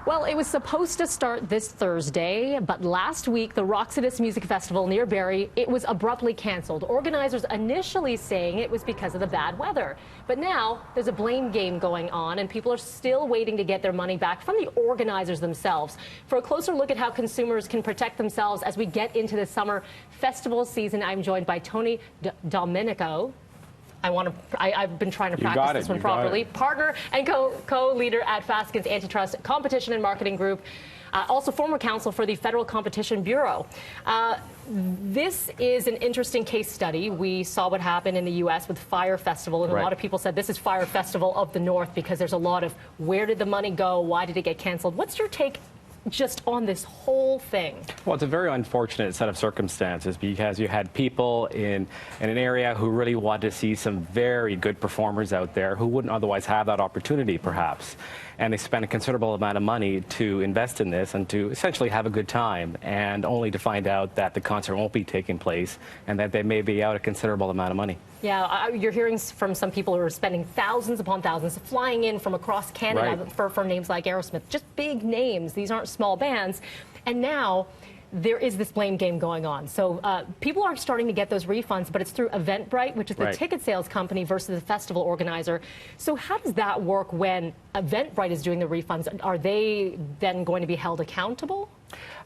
Well, it was supposed to start this Thursday, but last week, the Roxodus Music Festival near Barrie, it was abruptly canceled. Organizers initially saying it was because of the bad weather. But now there's a blame game going on, and people are still waiting to get their money back from the organizers themselves. For a closer look at how consumers can protect themselves as we get into the summer festival season, I'm joined by Tony DiDomenico. I've been trying to practice this one properly. Partner and co-leader at Fasken's Antitrust Competition and Marketing Group. Also former counsel for the Federal Competition Bureau. This is an interesting case study. We saw what happened in the U.S. with Fire Festival, and a lot of people said this is Fire Festival of the North because there's a lot of where did the money go, why did it get canceled? What's your take just on this whole thing? Well, it's a very unfortunate set of circumstances because you had people in an area who really wanted to see some very good performers out there who wouldn't otherwise have that opportunity, perhaps. And they spent a considerable amount of money to invest in this and to essentially have a good time, and only to find out that the concert won't be taking place and that they may be out a considerable amount of money. Yeah, you're hearing from some people who are spending thousands upon thousands, flying in from across Canada for names like Aerosmith, just big names. These aren't small bands. And now there is this blame game going on. So people are starting to get those refunds, but it's through Eventbrite, which is the ticket sales company, versus the festival organizer. So how does that work when Eventbrite is doing the refunds? Are they then going to be held accountable?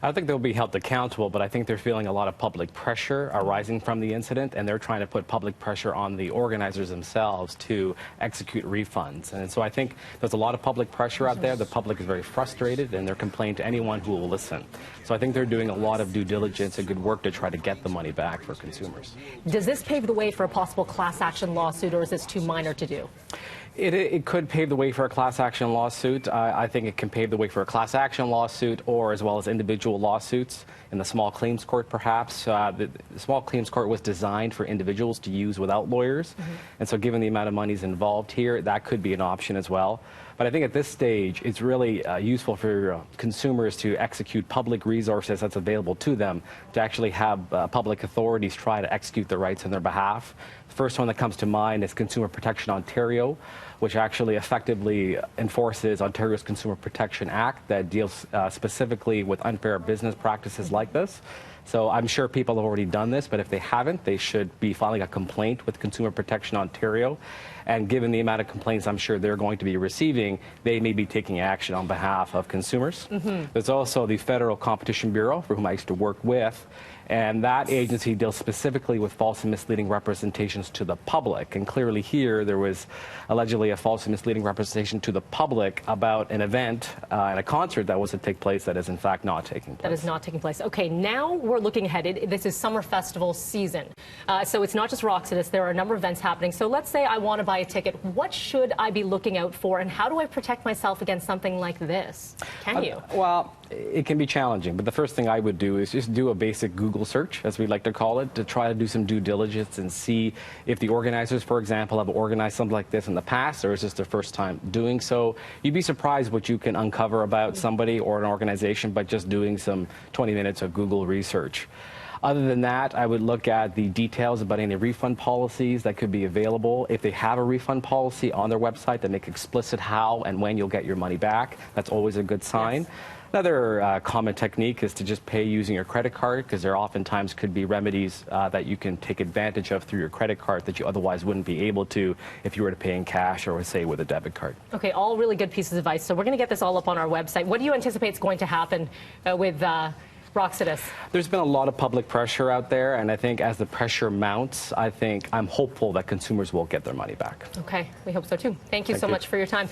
I don't think they'll be held accountable, but I think they're feeling a lot of public pressure arising from the incident, and they're trying to put public pressure on the organizers themselves to execute refunds. And so I think there's a lot of public pressure out there. The public is very frustrated, and they're complaining to anyone who will listen. So I think they're doing a lot of due diligence and good work to try to get the money back for consumers. Does this pave the way for a possible class action lawsuit, or is this too minor to do? It could pave the way for a class action lawsuit. I think it can pave the way for a class action lawsuit, or as well as individual lawsuits in the small claims court, perhaps. The small claims court was designed for individuals to use without lawyers. And so given the amount of monies involved here, that could be an option as well. But I think at this stage, it's really useful for consumers to execute public resources that's available to them, to actually have public authorities try to execute the rights on their behalf. The first one that comes to mind is Consumer Protection Ontario, which actually effectively enforces Ontario's Consumer Protection Act that deals specifically with unfair business practices like this. So I'm sure people have already done this, but if they haven't, they should be filing a complaint with Consumer Protection Ontario. And given the amount of complaints I'm sure they're going to be receiving, they may be taking action on behalf of consumers. There's also the Federal Competition Bureau, for whom I used to work with, and that agency deals specifically with false and misleading representations to the public. And clearly here, there was allegedly a false and misleading representation to the public about an event and a concert that was to take place that is in fact not taking place. That is not taking place. Okay, now we're looking ahead. This is summer festival season. So it's not just Roxodus. There are a number of events happening. So let's say I want to buy a ticket. What should I be looking out for, and how do I protect myself against something like this? Can you? Well, it can be challenging, but the first thing I would do is just do a basic Google search, as we like to call it, to try to do some due diligence and see if the organizers, for example, have organized something like this in the past, or is this their first time doing so. You'd be surprised what you can uncover about somebody or an organization by just doing some 20 minutes of Google research. Other than that, I would look at the details about any refund policies that could be available. If they have a refund policy on their website that make explicit how and when you'll get your money back, that's always a good sign. Another common technique is to just pay using your credit card, because there oftentimes could be remedies that you can take advantage of through your credit card that you otherwise wouldn't be able to if you were to pay in cash or, say, with a debit card. Okay, all really good pieces of advice. So we're going to get this all up on our website. What do you anticipate is going to happen with Roxodus? There's been a lot of public pressure out there, and I think as the pressure mounts, I'm hopeful that consumers will get their money back. Okay, we hope so too. Thank you so much for your time.